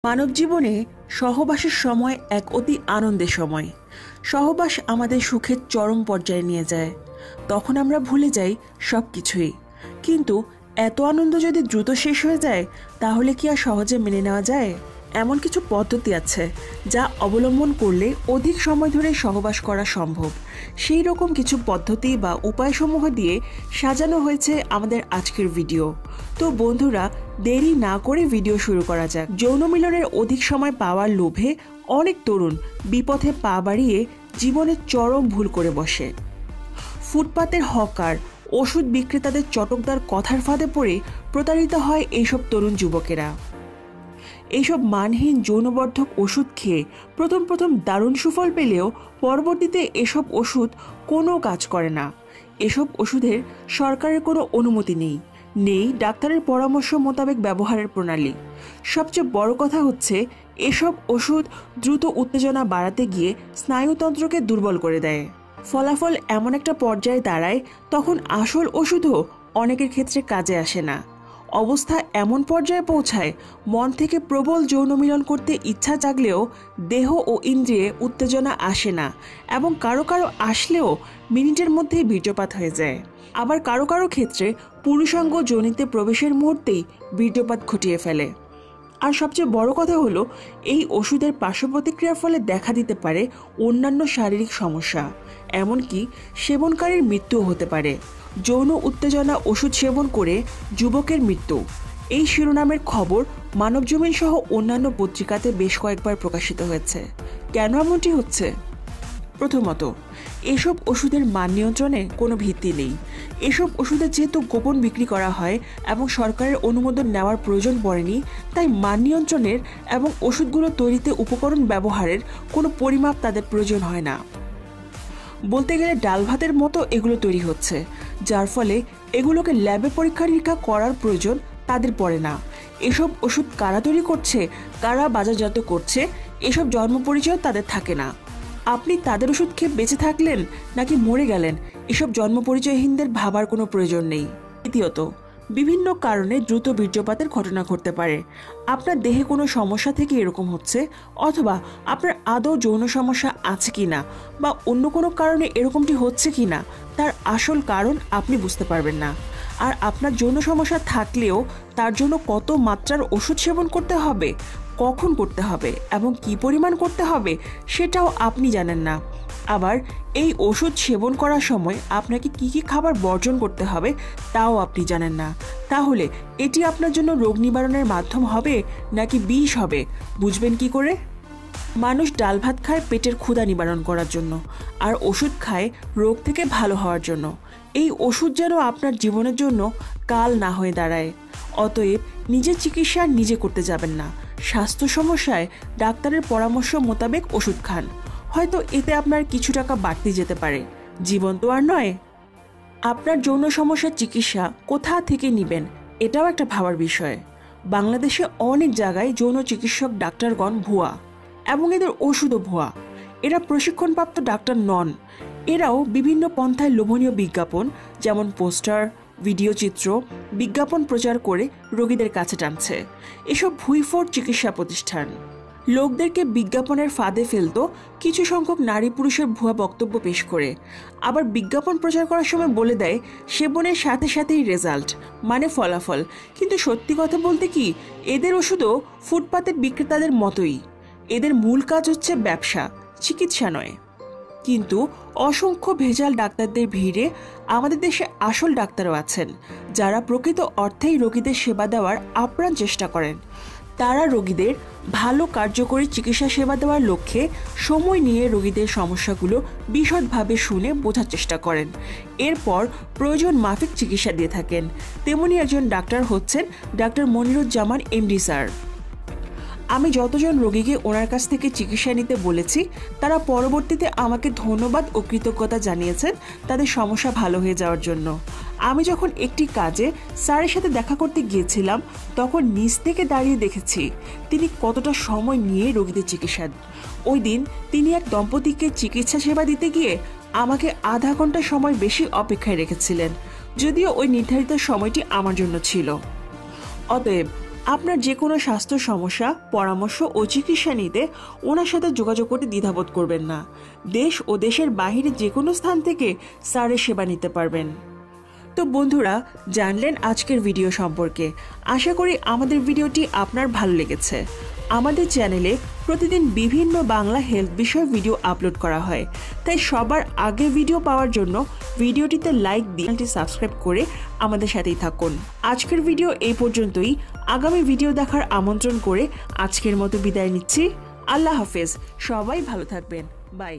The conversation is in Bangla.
মানব জীবনে সহবাসের সময় এক অতি আনন্দের সময়। সহবাস আমাদের সুখের চরম পর্যায়ে নিয়ে যায়। তখন আমরা ভুলে যাই সব কিছুই। কিন্তু এত আনন্দ যদি দ্রুত শেষ হয়ে যায়, তাহলে কি আর সহজে মেনে নেওয়া যায়? এমন কিছু পদ্ধতি আছে যা অবলম্বন করলে অধিক সময় ধরে সহবাস করা সম্ভব। সেই রকম কিছু পদ্ধতি বা উপায়সমূহ দিয়ে সাজানো হয়েছে আমাদের আজকের ভিডিও। তো বন্ধুরা, দেরি না করে ভিডিও শুরু করা যাক। যৌন মিলনের অধিক সময় পাওয়ার লোভে অনেক তরুণ বিপথে পা বাড়িয়ে জীবনের চরম ভুল করে বসে। ফুটপাতের হকার, ওষুধ বিক্রেতাদের চটকদার কথার ফাঁদে পড়ে প্রতারিত হয় এইসব তরুণ যুবকেরা। এইসব মানহীন যৌনবর্ধক ওষুধ খেয়ে প্রথম দারুণ সুফল পেলেও পরবর্তীতে এসব ওষুধ কোনো কাজ করে না। এসব ওষুধের সরকারের কোনো অনুমতি নেই ডাক্তারের পরামর্শ মোতাবেক ব্যবহারের প্রণালী। সবচেয়ে বড় কথা হচ্ছে, এসব ওষুধ দ্রুত উত্তেজনা বাড়াতে গিয়ে স্নায়ুতন্ত্রকে দুর্বল করে দেয়। ফলাফল এমন একটা পর্যায়ে দাঁড়ায়, তখন আসল ওষুধও অনেকের ক্ষেত্রে কাজে আসে না। অবস্থা এমন পর্যায়ে পৌঁছায়, মন থেকে প্রবল যৌন মিলন করতে ইচ্ছা জাগলেও দেহ ও ইন্দ্রিয়ে উত্তেজনা আসে না, এবং কারো আসলেও মিনিটের মধ্যেই বীর্যপাত হয়ে যায়। আবার কারো ক্ষেত্রে পুরুষাঙ্গ যোনিতে প্রবেশের মুহূর্তেই বীর্যপাত ঘটিয়ে ফেলে। আর সবচেয়ে বড় কথা হলো, এই ওষুধের পার্শ্ব প্রতিক্রিয়ার ফলে দেখা দিতে পারে অন্যান্য শারীরিক সমস্যা, এমনকি সেবনকারীর মৃত্যুও হতে পারে। যৌন উত্তেজনা ওষুধ সেবন করে যুবকের মৃত্যু, এই শিরোনামের খবর মানবজমিন সহ অন্যান্য পত্রিকাতে বেশ কয়েকবার প্রকাশিত হয়েছে। কেন এমনটি হচ্ছে? প্রথমত, এসব ওষুধের মান নিয়ন্ত্রণে কোনো ভিত্তি নেই। এসব ওষুধের যেহেতু গোপন বিক্রি করা হয় এবং সরকারের অনুমোদন নেওয়ার প্রয়োজন পড়েনি, তাই মান নিয়ন্ত্রণের এবং ওষুধগুলো তৈরিতে উপকরণ ব্যবহারের কোনো পরিমাপ তাদের প্রয়োজন হয় না। বলতে গেলে ডাল ভাতের মতো এগুলো তৈরি হচ্ছে, যার ফলে এগুলোকে ল্যাবে পরীক্ষা নিরীক্ষা করার প্রয়োজন তাদের পড়ে না। এসব ওষুধ কারা তৈরি করছে, কারা বাজারজাত করছে, এসব জন্ম পরিচয় তাদের থাকে না। আপনি তাদের ওষুধ খেয়ে বেঁচে থাকলেন নাকি মরে গেলেন, এসব জন্ম পরিচয়হীনদের ভাবার কোনো প্রয়োজন নেই। দ্বিতীয়ত, বিভিন্ন কারণে দ্রুত বীর্যপাতের ঘটনা ঘটতে পারে। আপনার দেহে কোনো সমস্যা থেকে এরকম হচ্ছে, অথবা আপনার আদৌ যৌন সমস্যা আছে কিনা বা অন্য কোনো কারণে এরকমটি হচ্ছে কিনা, তার আসল কারণ আপনি বুঝতে পারবেন না। আর আপনার যৌন সমস্যা থাকলেও তার জন্য কত মাত্রার ওষুধ সেবন করতে হবে, কখন করতে হবে এবং কী পরিমাণ করতে হবে, সেটাও আপনি জানেন না। আবার এই ওষুধ সেবন করার সময় আপনাকে কি খাবার বর্জন করতে হবে, তাও আপনি জানেন না। তাহলে এটি আপনার জন্য রোগ নিবারণের মাধ্যম হবে নাকি বিষ হবে, বুঝবেন কি করে? মানুষ ডাল ভাত খায় পেটের ক্ষুধা নিবারণ করার জন্য, আর ওষুধ খায় রোগ থেকে ভালো হওয়ার জন্য। এই ওষুধ যেন আপনার জীবনের জন্য কাল না হয়ে দাঁড়ায়। অতএব নিজের চিকিৎসা নিজে করতে যাবেন না। স্বাস্থ্য সমস্যায় ডাক্তারের পরামর্শ মোতাবেক ওষুধ খান। হয়তো এতে আপনার কিছু টাকা বাড়তে যেতে পারে, জীবন তো আর নয়। আপনার যৌন সমস্যার চিকিৎসা কোথা থেকে নেবেন, এটাও একটা ভাবার বিষয়। বাংলাদেশে অনেক জায়গায় যৌন চিকিৎসক ডাক্তারগণ ভুয়া, এবং এদের ওষুধও ভুয়া। এরা প্রশিক্ষণপ্রাপ্ত ডাক্তার নন। এরাও বিভিন্ন পন্থায় লোভনীয় বিজ্ঞাপন, যেমন পোস্টার, ভিডিও চিত্র, বিজ্ঞাপন প্রচার করে রোগীদের কাছে টানছে। এসব ভুইফোড় চিকিৎসা প্রতিষ্ঠান লোকদেরকে বিজ্ঞাপনের ফাঁদে ফেলতো কিছু সংখ্যক নারী পুরুষের ভুয়া বক্তব্য পেশ করে। আবার বিজ্ঞাপন প্রচার করার সময় বলে দেয় সেবনের সাথে সাথেই রেজাল্ট, মানে ফলাফল। কিন্তু সত্যি কথা বলতে কি, এদের ওষুধও ফুটপাতের বিক্রেতাদের মতোই। এদের মূল কাজ হচ্ছে ব্যবসা, চিকিৎসা নয়। কিন্তু অসংখ্য ভেজাল ডাক্তারদের ভিড়ে আমাদের দেশে আসল ডাক্তারও আছেন, যারা প্রকৃত অর্থেই রোগীদের সেবা দেওয়ার আপ্রাণ চেষ্টা করেন। তারা রোগীদের ভালো কার্যকরী চিকিৎসা সেবা দেওয়ার লক্ষ্যে সময় নিয়ে রোগীদের সমস্যাগুলো বিশদভাবে শুনে বোঝার চেষ্টা করেন। এরপর প্রয়োজন মাফিক চিকিৎসা দিয়ে থাকেন। তেমনি একজন ডাক্তার হচ্ছেন ডাক্তার মনিরুজ্জামান এমডি স্যার। আমি যতজন রোগীকে ওনার কাছ থেকে চিকিৎসা নিতে বলেছি, তারা পরবর্তীতে আমাকে ধন্যবাদ ও কৃতজ্ঞতা জানিয়েছেন তাদের সমস্যা ভালো হয়ে যাওয়ার জন্য। আমি যখন একটি কাজে স্যারের সাথে দেখা করতে গিয়েছিলাম, তখন নিচ থেকে দাঁড়িয়ে দেখেছি তিনি কতটা সময় নিয়ে রোগীদের চিকিৎসা। ওই দিন তিনি এক দম্পতিকে চিকিৎসা সেবা দিতে গিয়ে আমাকে আধা ঘন্টা সময় বেশি অপেক্ষায় রেখেছিলেন, যদিও ওই নির্ধারিত সময়টি আমার জন্য ছিল। অতএব আপনার যে কোনো স্বাস্থ্য সমস্যা, পরামর্শ ও চিকিৎসা নিতে ওনার সাথে যোগাযোগ করতে দ্বিধাবোধ করবেন না। দেশ ও দেশের বাইরে যে কোনো স্থান থেকে স্যারের সেবা নিতে পারবেন। তো বন্ধুরা, জানলেন আজকের ভিডিও সম্পর্কে। আশা করি আমাদের ভিডিওটি আপনার ভালো লেগেছে। আমাদের চ্যানেলে প্রতিদিন বিভিন্ন বাংলা হেলথ বিষয় ভিডিও আপলোড করা হয়, তাই সবার আগে ভিডিও পাওয়ার জন্য ভিডিওটিতে লাইক দিয়ে চ্যানেলটি সাবস্ক্রাইব করে আমাদের সাথেই থাকুন। আজকের ভিডিও এই পর্যন্তই। আগামী ভিডিও দেখার আমন্ত্রণ করে আজকের মতো বিদায় নিচ্ছি। আল্লাহ হাফেজ। সবাই ভালো থাকবেন। বাই।